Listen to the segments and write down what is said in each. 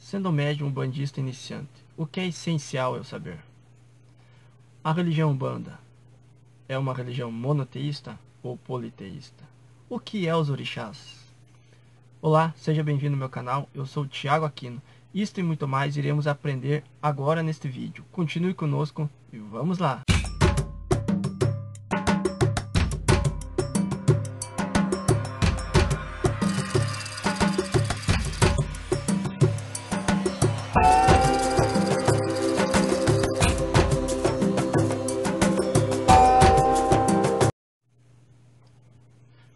Sendo médium umbandista iniciante, o que é essencial eu saber? A religião Umbanda é uma religião monoteísta ou politeísta? O que é os orixás? Olá, seja bem-vindo ao meu canal, eu sou o Thiago Aquino. Isto e muito mais iremos aprender agora neste vídeo. Continue conosco e vamos lá!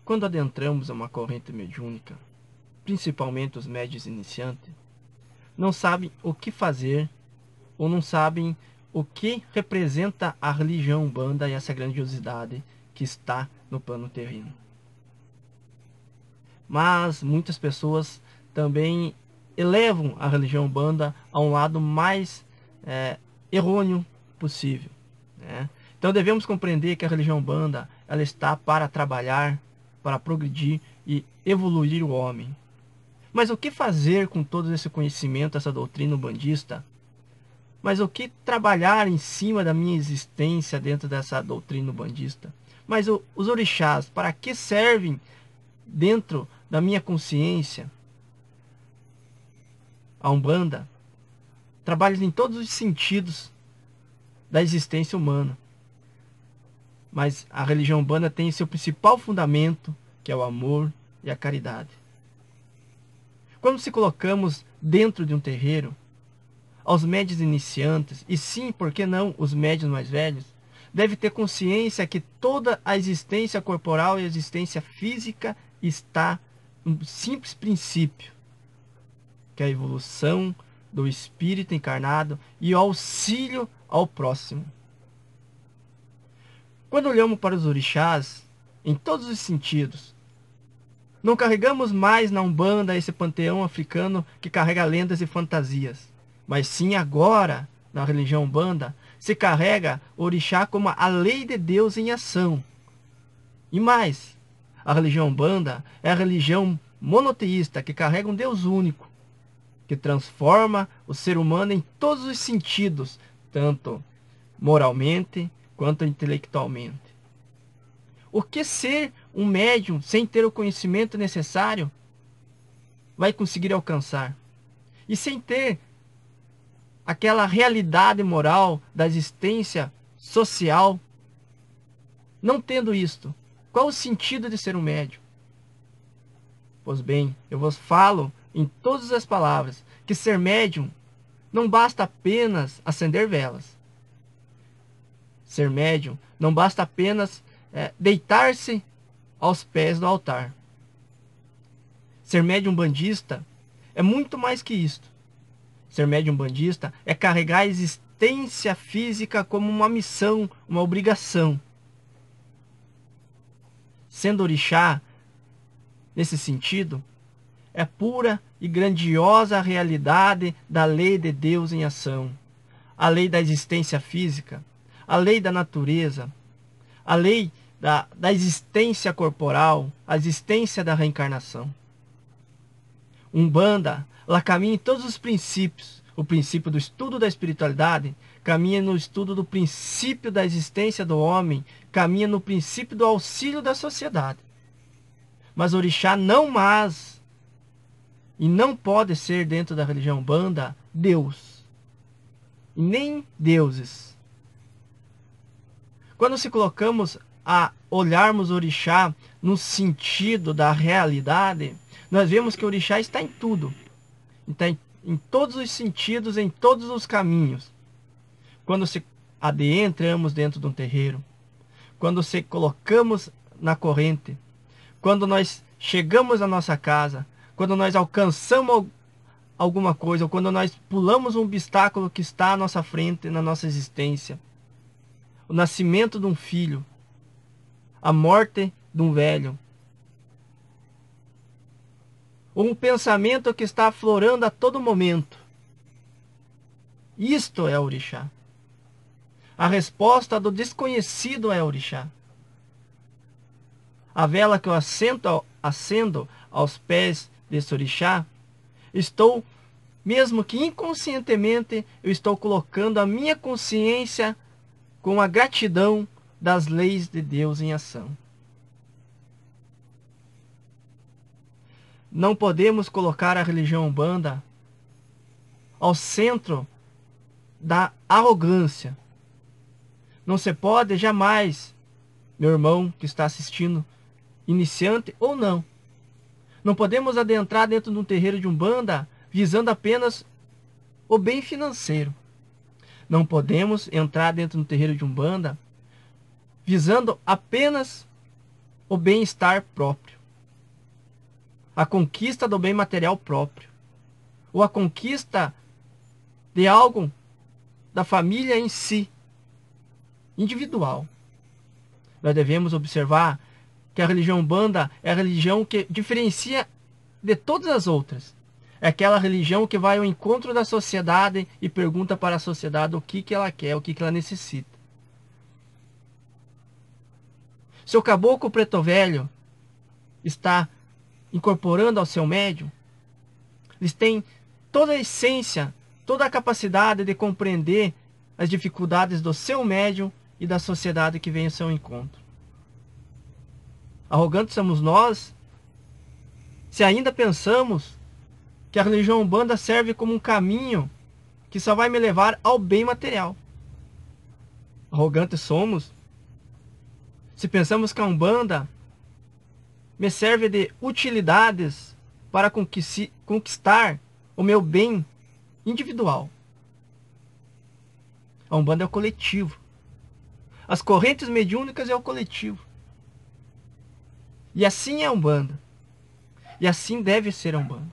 Quando adentramos uma corrente mediúnica, principalmente os médiuns iniciantes, não sabem o que fazer ou não sabem o que representa a religião Umbanda e essa grandiosidade que está no plano terreno. Mas muitas pessoas também elevam a religião Umbanda a um lado mais errôneo possível, né? Então devemos compreender que a religião Umbanda ela está para trabalhar, para progredir e evoluir o homem. Mas o que fazer com todo esse conhecimento, essa doutrina umbandista? Mas o que trabalhar em cima da minha existência dentro dessa doutrina umbandista? Mas os orixás, para que servem dentro da minha consciência? A Umbanda trabalha em todos os sentidos da existência humana. Mas a religião Umbanda tem seu principal fundamento, que é o amor e a caridade. Quando se colocamos dentro de um terreiro, aos médiuns iniciantes, e sim, por que não, os médiuns mais velhos, deve ter consciência que toda a existência corporal e a existência física está no simples princípio, que é a evolução do espírito encarnado e o auxílio ao próximo. Quando olhamos para os orixás, em todos os sentidos, não carregamos mais na Umbanda esse panteão africano que carrega lendas e fantasias, mas sim agora, na religião Umbanda, se carrega o orixá como a lei de Deus em ação. E mais, a religião Umbanda é a religião monoteísta que carrega um Deus único, que transforma o ser humano em todos os sentidos, tanto moralmente quanto intelectualmente. O que ser um médium sem ter o conhecimento necessário vai conseguir alcançar? E sem ter aquela realidade moral da existência social, não tendo isto, qual o sentido de ser um médium? Pois bem, eu vos falo em todas as palavras que ser médium não basta apenas acender velas. Ser médium não basta apenas deitar-se aos pés do altar. Ser médium umbandista é muito mais que isto. Ser médium umbandista é carregar a existência física como uma missão, uma obrigação. Sendo orixá, nesse sentido, é pura e grandiosa a realidade da lei de Deus em ação. A lei da existência física, a lei da natureza, a lei da existência corporal, a existência da reencarnação. Umbanda, ela caminha em todos os princípios. O princípio do estudo da espiritualidade caminha no estudo do princípio da existência do homem, caminha no princípio do auxílio da sociedade. Mas orixá não mais, e não pode ser dentro da religião Umbanda, Deus. E nem deuses. Quando se colocamos a olharmos o orixá no sentido da realidade, nós vemos que o orixá está em tudo. Está em todos os sentidos, em todos os caminhos. Quando se adentramos dentro de um terreiro, quando se colocamos na corrente, quando nós chegamos à nossa casa, quando nós alcançamos alguma coisa, ou quando nós pulamos um obstáculo que está à nossa frente, na nossa existência, o nascimento de um filho, a morte de um velho, um pensamento que está aflorando a todo momento. Isto é orixá. A resposta do desconhecido é orixá. A vela que eu acendo aos pés desse orixá, estou mesmo que inconscientemente eu estou colocando a minha consciência com a gratidão das leis de Deus em ação. Não podemos colocar a religião Umbanda ao centro da arrogância. Não se pode jamais, meu irmão que está assistindo, iniciante ou não, não podemos adentrar dentro de um terreiro de Umbanda visando apenas o bem financeiro. Não podemos entrar dentro do terreiro de Umbanda visando apenas o bem-estar próprio, a conquista do bem material próprio, ou a conquista de algo da família em si, individual. Nós devemos observar que a religião Umbanda é a religião que diferencia de todas as outras. É aquela religião que vai ao encontro da sociedade e pergunta para a sociedade o que ela quer, o que ela necessita. Se o caboclo preto velho está incorporando ao seu médium, eles têm toda a essência, toda a capacidade de compreender as dificuldades do seu médium e da sociedade que vem ao seu encontro. Arrogantes somos nós, se ainda pensamos que a religião Umbanda serve como um caminho que só vai me levar ao bem material. Arrogantes somos se pensamos que a Umbanda me serve de utilidades para conquistar o meu bem individual. A Umbanda é o coletivo. As correntes mediúnicas é o coletivo. E assim é a Umbanda. E assim deve ser a Umbanda.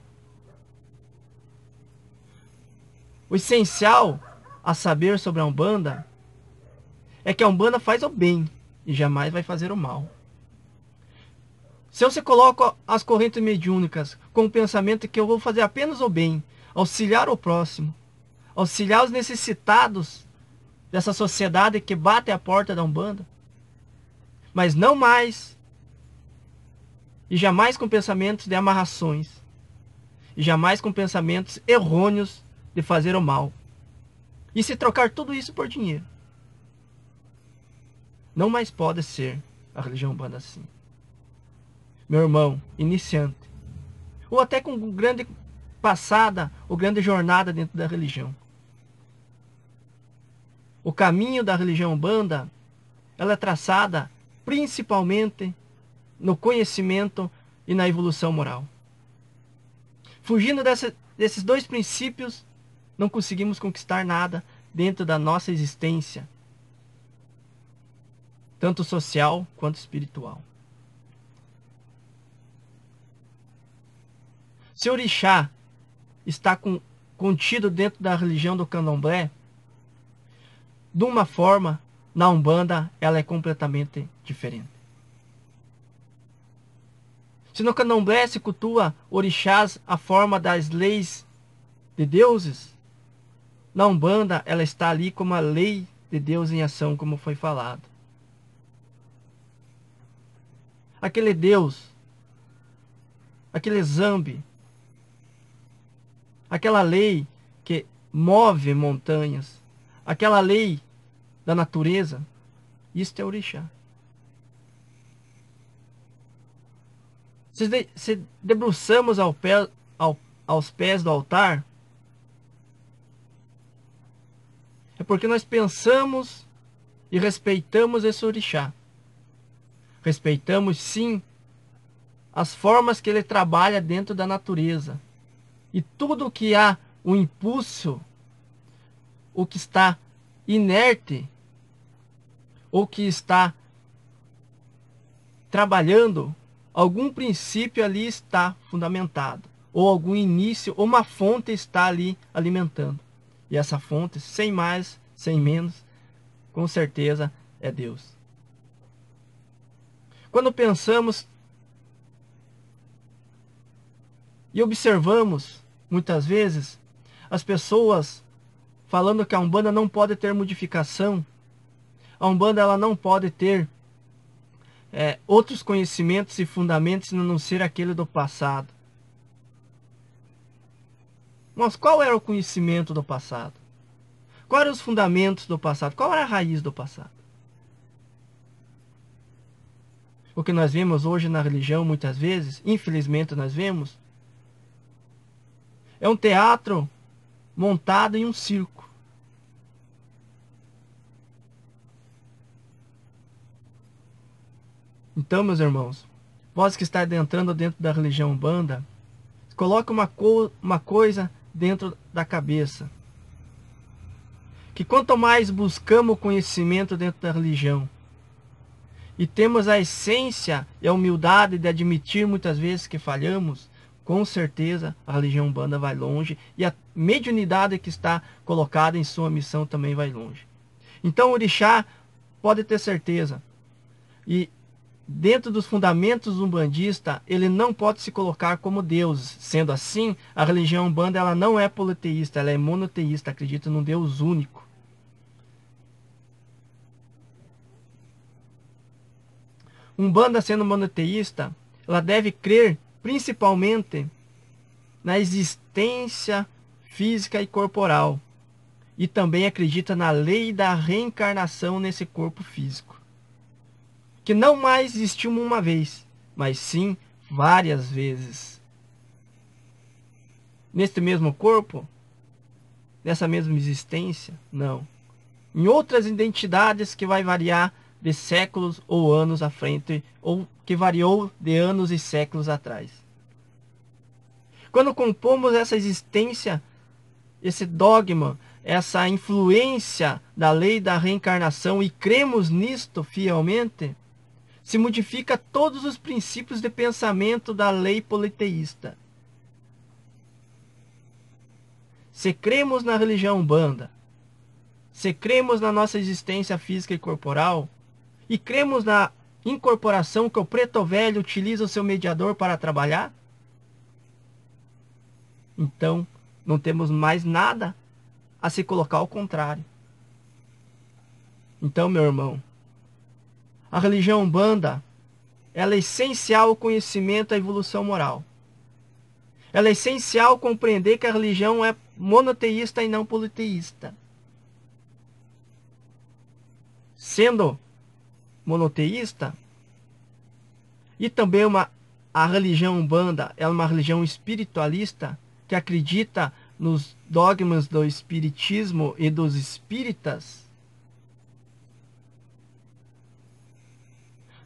O essencial a saber sobre a Umbanda é que a Umbanda faz o bem e jamais vai fazer o mal. Se você coloca as correntes mediúnicas com o pensamento que eu vou fazer apenas o bem, auxiliar o próximo, auxiliar os necessitados dessa sociedade que bate a porta da Umbanda, mas não mais e jamais com pensamentos de amarrações, e jamais com pensamentos errôneos de fazer o mal, e se trocar tudo isso por dinheiro. Não mais pode ser a religião Umbanda assim. Meu irmão, iniciante, ou até com grande passada ou grande jornada dentro da religião. O caminho da religião Umbanda, ela é traçada principalmente no conhecimento e na evolução moral. Fugindo desses dois princípios, não conseguimos conquistar nada dentro da nossa existência, tanto social quanto espiritual. Se o orixá está contido dentro da religião do candomblé, de uma forma, na Umbanda ela é completamente diferente. Se no candomblé se cultua orixás a forma das leis de deuses, na Umbanda ela está ali como a lei de Deus em ação, como foi falado. Aquele Deus, aquele Zambi, aquela lei que move montanhas, aquela lei da natureza, isto é orixá. Se debruçamos aos pés do altar, é porque nós pensamos e respeitamos esse orixá. Respeitamos sim as formas que ele trabalha dentro da natureza. E tudo que há o impulso, o que está inerte, ou que está trabalhando, algum princípio ali está fundamentado, ou algum início, ou uma fonte está ali alimentando. E essa fonte, sem mais, sem menos, com certeza é Deus. Quando pensamos e observamos, muitas vezes, as pessoas falando que a Umbanda não pode ter modificação, a Umbanda ela não pode ter outros conhecimentos e fundamentos a não ser aquele do passado. Mas qual era o conhecimento do passado? Quais eram os fundamentos do passado? Qual era a raiz do passado? O que nós vemos hoje na religião, muitas vezes, infelizmente nós vemos, é um teatro montado em um circo. Então, meus irmãos, vós que está entrando dentro da religião Umbanda, coloque uma coisa dentro da cabeça. Que quanto mais buscamos o conhecimento dentro da religião, e temos a essência e a humildade de admitir muitas vezes que falhamos, com certeza a religião Umbanda vai longe e a mediunidade que está colocada em sua missão também vai longe. Então o orixá pode ter certeza. E dentro dos fundamentos umbandista, ele não pode se colocar como Deus. Sendo assim, a religião Umbanda ela não é politeísta, ela é monoteísta, acredita num Deus único. Umbanda sendo monoteísta, ela deve crer principalmente na existência física e corporal. E também acredita na lei da reencarnação nesse corpo físico. Que não mais existiu uma vez, mas sim várias vezes. Neste mesmo corpo? Nessa mesma existência? Não. Em outras identidades que vai variar de séculos ou anos à frente, ou que variou de anos e séculos atrás. Quando compomos essa existência, esse dogma, essa influência da lei da reencarnação e cremos nisto fielmente, se modifica todos os princípios de pensamento da lei politeísta. Se cremos na religião Umbanda, se cremos na nossa existência física e corporal, e cremos na incorporação que o preto velho utiliza o seu mediador para trabalhar, então não temos mais nada a se colocar ao contrário. Então, meu irmão, a religião Umbanda, ela é essencial ao conhecimento da evolução moral. Ela é essencial compreender que a religião é monoteísta e não politeísta. Sendo monoteísta, e também a religião Umbanda é uma religião espiritualista que acredita nos dogmas do espiritismo e dos espíritas,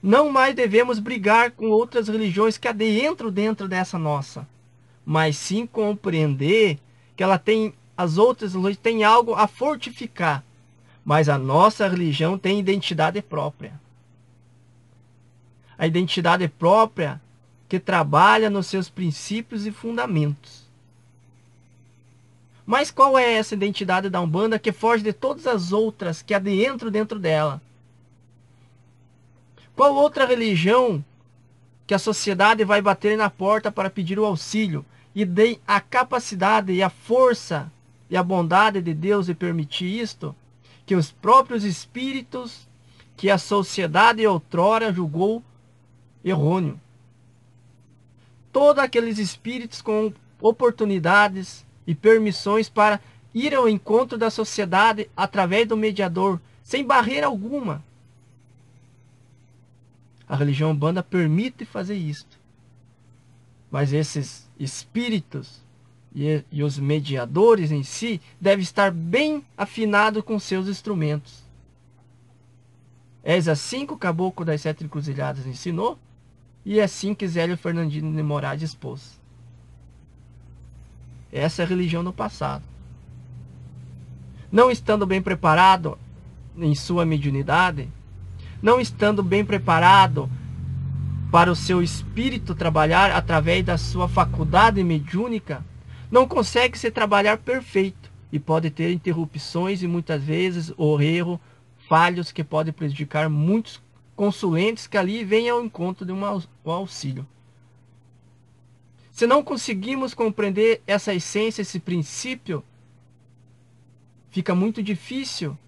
não mais devemos brigar com outras religiões que adentram dentro dessa nossa, mas sim compreender que ela tem, as outras religiões têm algo a fortificar, mas a nossa religião tem identidade própria. A identidade própria que trabalha nos seus princípios e fundamentos. Mas qual é essa identidade da Umbanda que foge de todas as outras que adentram dentro dela? Qual outra religião que a sociedade vai bater na porta para pedir o auxílio e dê a capacidade e a força e a bondade de Deus de permitir isto? Que os próprios espíritos que a sociedade outrora julgou errôneo. Todos aqueles espíritos com oportunidades e permissões para ir ao encontro da sociedade através do mediador, sem barreira alguma. A religião Umbanda permite fazer isto. Mas esses espíritos e os mediadores em si devem estar bem afinados com seus instrumentos. É assim que o Caboclo das Sete Encruzilhadas ensinou, e é assim que Zélio Fernandino de Moraes expôs. Essa é a religião no passado. Não estando bem preparado em sua mediunidade, não estando bem preparado para o seu espírito trabalhar através da sua faculdade mediúnica, não consegue se trabalhar perfeito e pode ter interrupções e muitas vezes o erro, falhos que podem prejudicar muitos consulentes que ali vêm ao encontro de um auxílio. Se não conseguimos compreender essa essência, esse princípio, fica muito difícil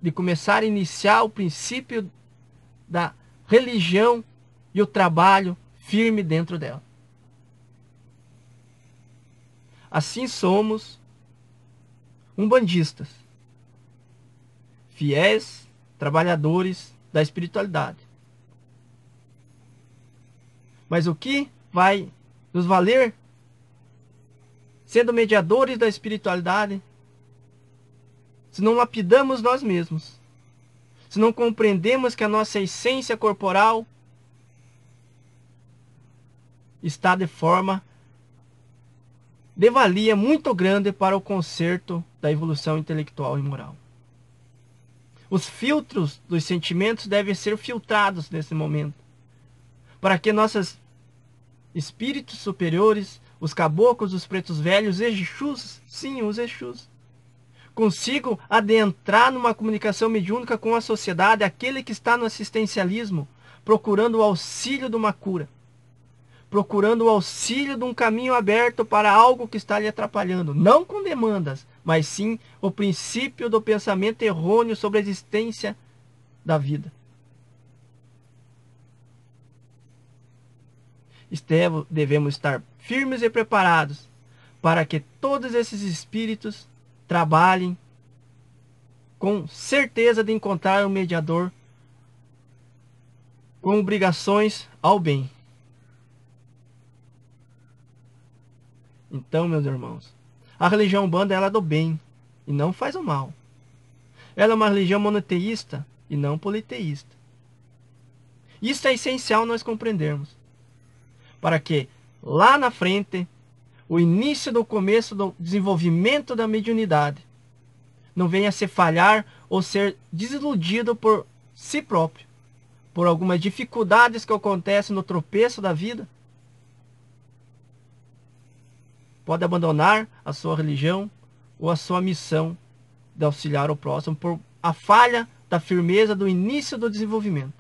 de começar a iniciar o princípio da religião e o trabalho firme dentro dela. Assim somos umbandistas, fiéis trabalhadores da espiritualidade. Mas o que vai nos valer sendo mediadores da espiritualidade se não lapidamos nós mesmos? Se não compreendemos que a nossa essência corporal está de forma de valia muito grande para o conserto da evolução intelectual e moral. Os filtros dos sentimentos devem ser filtrados nesse momento, para que nossos espíritos superiores, os caboclos, os pretos velhos, os Exus, sim, os Exus, consigam adentrar numa comunicação mediúnica com a sociedade, aquele que está no assistencialismo, procurando o auxílio de uma cura, procurando o auxílio de um caminho aberto para algo que está lhe atrapalhando, não com demandas, mas sim o princípio do pensamento errôneo sobre a existência da vida. Devemos estar firmes e preparados para que todos esses espíritos trabalhem com certeza de encontrar um mediador com obrigações ao bem. Então, meus irmãos, a religião Umbanda ela é do bem e não faz o mal. Ela é uma religião monoteísta e não politeísta. Isso é essencial nós compreendermos, para que lá na frente, o início do começo do desenvolvimento da mediunidade não venha a se falhar ou ser desiludido por si próprio, por algumas dificuldades que acontecem no tropeço da vida. Pode abandonar a sua religião ou a sua missão de auxiliar o próximo por a falha da firmeza do início do desenvolvimento.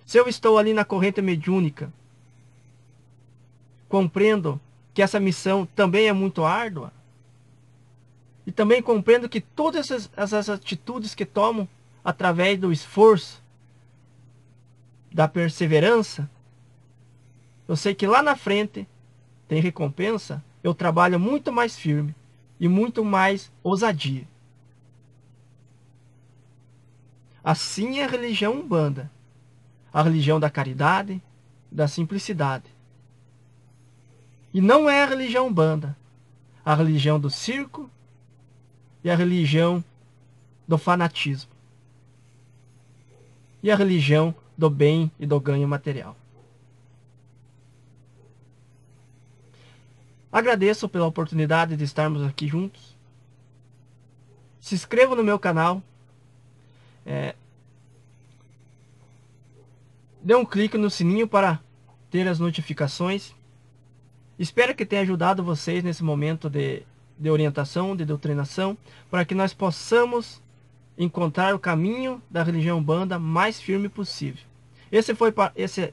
Se eu estou ali na corrente mediúnica, compreendo que essa missão também é muito árdua, e também compreendo que todas essas atitudes que tomo através do esforço, da perseverança, eu sei que lá na frente tem recompensa, eu trabalho muito mais firme e muito mais ousadia. Assim é a religião Umbanda, a religião da caridade, da simplicidade. E não é a religião Umbanda, a religião do circo e a religião do fanatismo. E a religião do bem e do ganho material. Agradeço pela oportunidade de estarmos aqui juntos. Se inscreva no meu canal. Dê um clique no sininho para ter as notificações. Espero que tenha ajudado vocês nesse momento de orientação, de doutrinação, para que nós possamos encontrar o caminho da religião Umbanda mais firme possível. Esse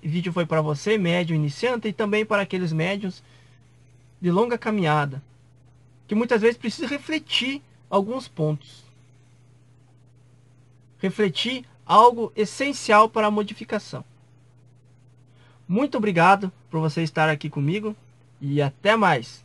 vídeo foi para você, médium iniciante, e também para aqueles médiuns de longa caminhada, que muitas vezes precisa refletir alguns pontos. Refletir algo essencial para a modificação. Muito obrigado por você estar aqui comigo e até mais.